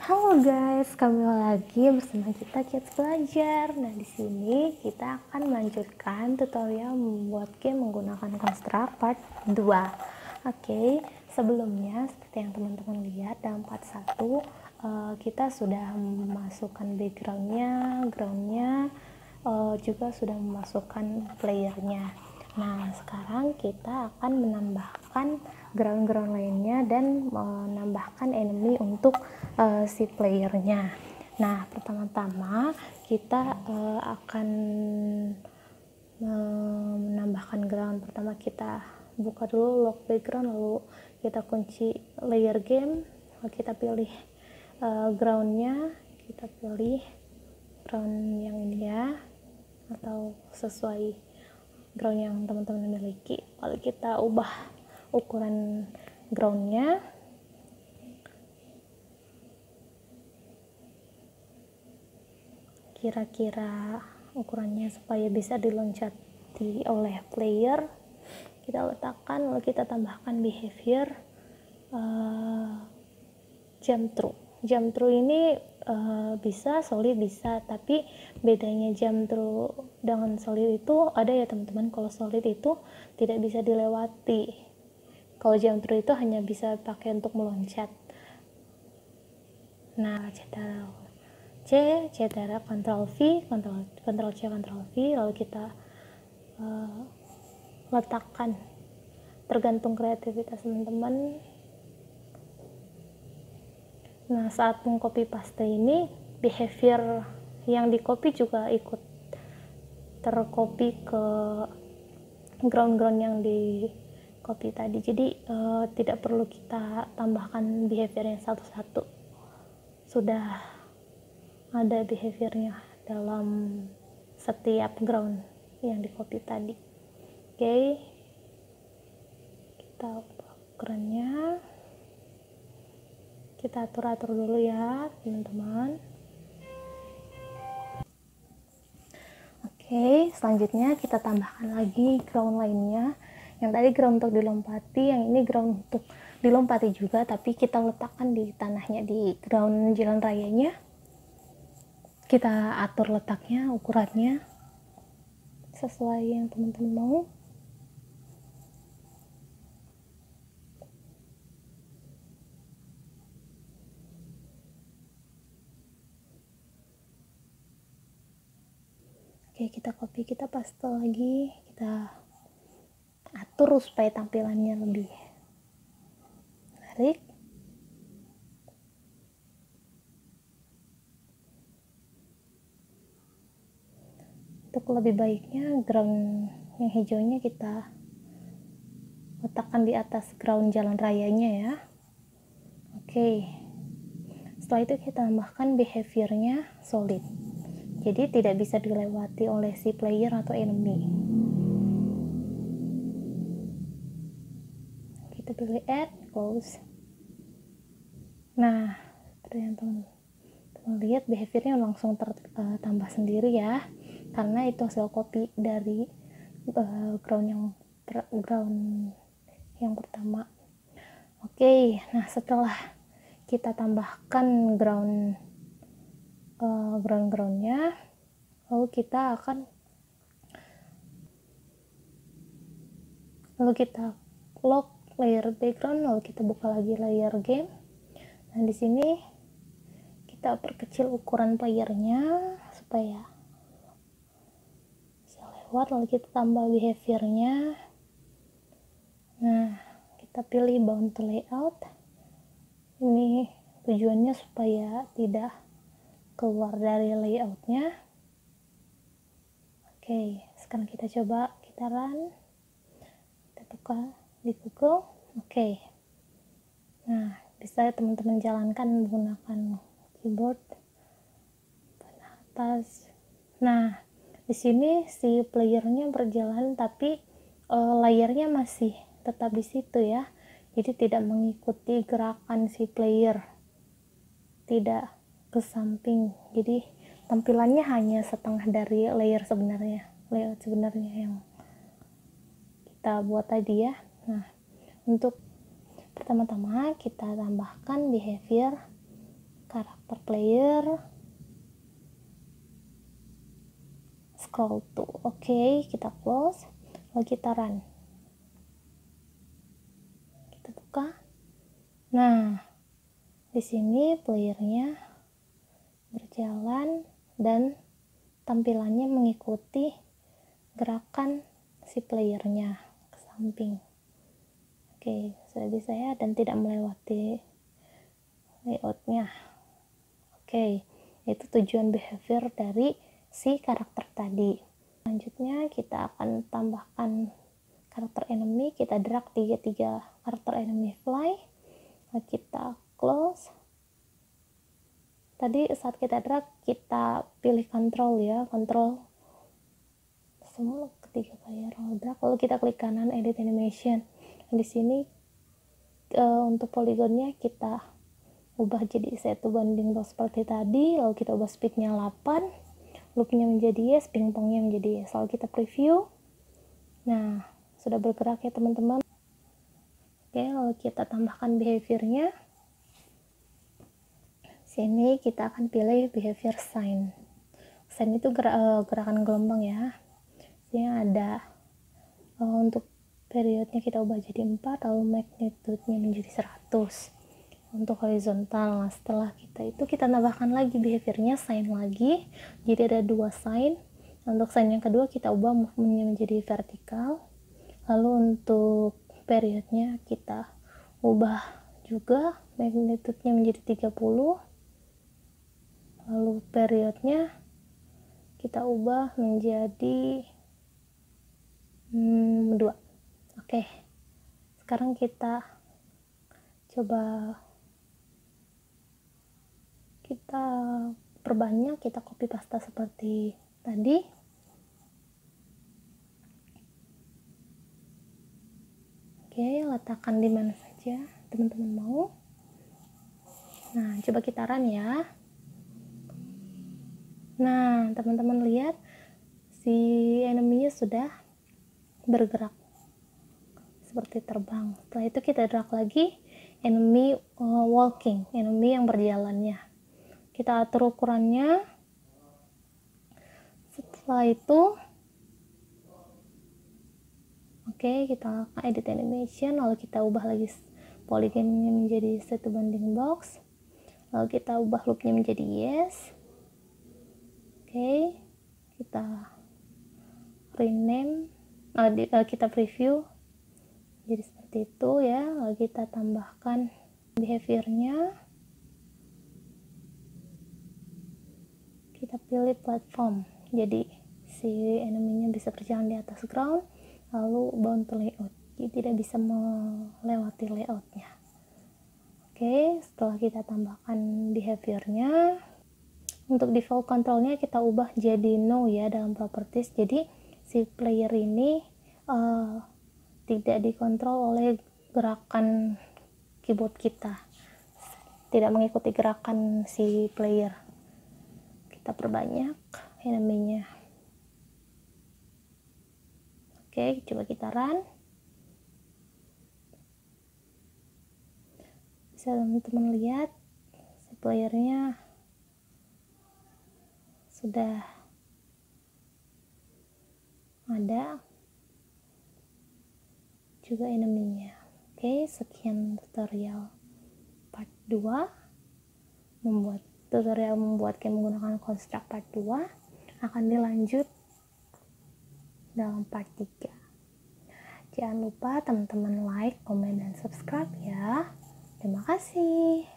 Halo guys, kembali lagi bersama kita Kids Belajar. Nah, di sini kita akan melanjutkan tutorial membuat game menggunakan Construct Part 2. Oke, sebelumnya seperti yang teman-teman lihat dalam part 1, kita sudah memasukkan backgroundnya, groundnya, juga sudah memasukkan playernya. Nah, sekarang kita akan menambahkan ground-ground lainnya dan menambahkan enemy untuk si playernya. Nah, pertama-tama kita akan menambahkan ground. Pertama kita buka dulu lock background, lalu kita kunci layer game, lalu kita pilih groundnya, kita pilih ground yang ini ya, atau sesuai ground yang teman-teman miliki. Lalu kita ubah ukuran groundnya, kira-kira ukurannya supaya bisa diloncati oleh player. Kita letakkan, lalu kita tambahkan behavior jump through ini bisa solid, bisa, tapi bedanya jump through dengan solid itu ada ya teman-teman. Kalau solid itu tidak bisa dilewati, kalau jump through itu hanya bisa pakai untuk meloncat. Nah, cetera Ctrl V, Ctrl C, Ctrl V, lalu kita letakkan, tergantung kreativitas teman-teman. Nah, saat mengcopy paste ini, behavior yang di copy juga ikut tercopy ke ground yang di copy tadi. Jadi tidak perlu kita tambahkan behavior yang satu-satu, sudah ada behaviornya dalam setiap ground yang di copy tadi. Oke, kita ubah ukurannya, kita atur dulu ya teman-teman. Oke, selanjutnya kita tambahkan lagi ground lainnya. Yang tadi ground untuk dilompati, yang ini ground untuk dilompati juga, tapi kita letakkan di tanahnya, di ground jalan rayanya. Kita atur letaknya, ukurannya sesuai yang teman-teman mau. Oke, kita copy, kita paste lagi, kita atur supaya tampilannya lebih menarik. Untuk lebih baiknya ground yang hijaunya kita letakkan di atas ground jalan rayanya ya. Oke, setelah itu kita tambahkan behaviornya solid, jadi tidak bisa dilewati oleh si player atau enemy. Kita pilih add, close. Nah, seperti yang teman-teman lihat, behaviornya langsung tambah sendiri ya, karena itu hasil copy dari ground yang pertama. Oke, nah setelah kita tambahkan groundnya, lalu kita lock layer background, lalu kita buka lagi layer game. Nah, di sini kita perkecil ukuran playernya supaya bisa lewat, lalu kita tambah behaviornya. Nah, kita pilih bound to layout. Ini tujuannya supaya tidak keluar dari layoutnya. Oke, sekarang kita coba, kita run, kita buka di Google. Oke, nah bisa teman-teman jalankan menggunakan keyboard panah atas. Nah, di sini si playernya berjalan, tapi layarnya masih tetap di situ ya, jadi tidak mengikuti gerakan si player, tidak ke samping, jadi tampilannya hanya setengah dari layout sebenarnya yang kita buat tadi ya. Nah, untuk pertama-tama kita tambahkan behavior karakter player, scroll to. Oke, kita close, lalu kita run, kita buka. Nah, di sini playernya berjalan dan tampilannya mengikuti gerakan si playernya ke samping. Oke, sudah bisa ya, dan tidak melewati layoutnya. Oke, itu tujuan behavior dari si karakter tadi. Selanjutnya kita akan tambahkan karakter enemy. Kita drag tiga karakter enemy fly, lalu kita close. Tadi saat kita drag kita pilih control ya, control semua ketiga kali roll drag, lalu kita klik kanan edit animation. Di sini untuk poligonnya kita ubah jadi 1:2 seperti tadi, lalu kita ubah speednya 8, loopnya menjadi yes, pingpongnya menjadi yes. Lalu kita preview. Nah, sudah bergerak ya teman-teman. Oke, lalu kita tambahkan behaviornya. Sini kita akan pilih behavior sign. Sign itu gerakan gelombang ya. Sini ada untuk periodnya kita ubah jadi 4, lalu magnitude-nya menjadi 100 untuk horizontal. Nah, setelah kita tambahkan lagi behaviornya sign lagi, jadi ada 2 sign. Untuk sign yang kedua kita ubah movement-nya menjadi vertikal, lalu untuk periodnya kita ubah juga magnitude-nya menjadi 30, lalu periodnya kita ubah menjadi 2. Oke, sekarang kita coba kita perbanyak, kita copy paste seperti tadi. Oke, letakkan di mana saja teman-teman mau. Nah, coba kita run ya. Nah, teman-teman lihat si enemy-nya sudah bergerak seperti terbang. Setelah itu kita drag lagi enemy walking, enemy yang berjalannya. Kita atur ukurannya. Setelah itu oke, kita edit animation, lalu kita ubah lagi polygonnya menjadi 1:box, lalu kita ubah loopnya menjadi yes. Oke, kita rename, kita preview jadi seperti itu ya. Lalu kita tambahkan behaviornya, kita pilih platform, jadi si enemy-nya bisa berjalan di atas ground, lalu bound to layout, jadi tidak bisa melewati layoutnya. Oke, setelah kita tambahkan behaviornya, untuk default controlnya kita ubah jadi no ya dalam properties, jadi si player ini tidak dikontrol oleh gerakan keyboard kita, tidak mengikuti gerakan si player. Kita perbanyak enemy-nya. Oke, coba kita run. Bisa teman-teman lihat si playernya sudah ada, juga enemy-nya. Oke, sekian tutorial part 2, tutorial membuat game menggunakan construct part 2 akan dilanjut dalam part 3. Jangan lupa teman-teman like, komen, dan subscribe ya. Terima kasih.